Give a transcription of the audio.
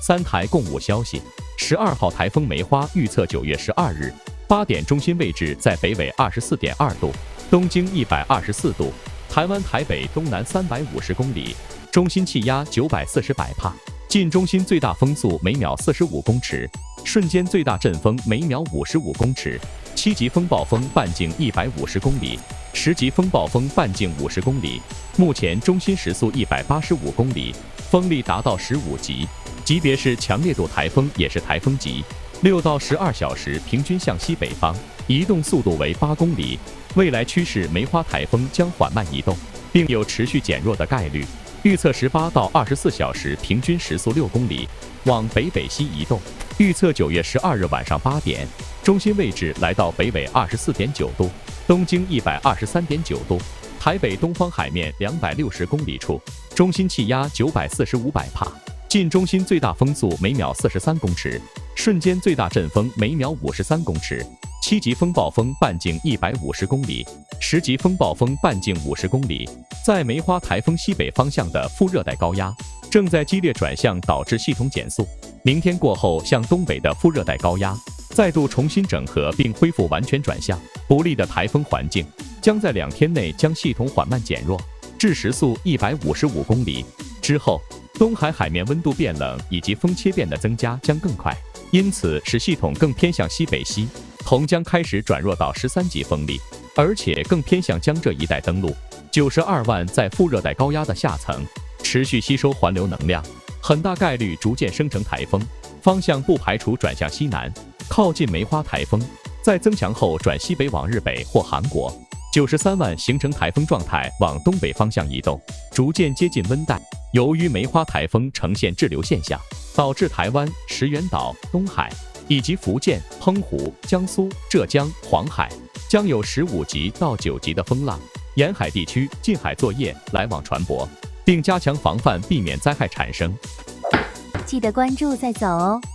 3台共5消息。12号台风梅花预测9月12日8点中心位置在北纬24.2度，东经124度，台湾台北东南350公里，中心气压940百帕，近中心最大风速每秒45公尺，瞬间最大阵风每秒55公尺，7级风暴风半径150公里，10级风暴风半径50公里。目前中心时速185公里，风力达到15级，级别是强烈度台风，也是台风级。6到12小时平均向西北方移动，速度为8公里。未来趋势，梅花台风将缓慢移动，并有持续减弱的概率。预测18到24小时平均时速6公里，往北北西移动。预测9月12日晚上8点，中心位置来到北纬24.9度，东经123.9度，台北东方海面260公里处，中心气压945百帕，近中心最大风速每秒43公尺，瞬间最大阵风每秒53公尺，7级风暴风半径150公里，10级风暴风半径50公里。在梅花台风西北方向的副热带高压正在激烈转向，导致系统减速。明天过后，向东北的副热带高压再度重新整合并恢复完全转向，不利的台风环境将在2天内将系统缓慢减弱至时速155公里。之后，东海海面温度变冷以及风切变的增加将更快，因此使系统更偏向西北西，同将开始转弱到13级风力，而且更偏向江浙一带登陆。92万在副热带高压的下层持续吸收环流能量，很大概率逐渐生成台风，方向不排除转向西南，靠近梅花台风，在增强后转西北往日北或韩国。93万形成台风状态，往东北方向移动，逐渐接近温带。由于梅花台风呈现滞留现象，导致台湾、石垣岛、东海以及福建、澎湖、江苏、浙江、黄海将有15级到9级的风浪，沿海地区近海作业来往船舶，并加强防范，避免灾害产生。记得关注再走哦。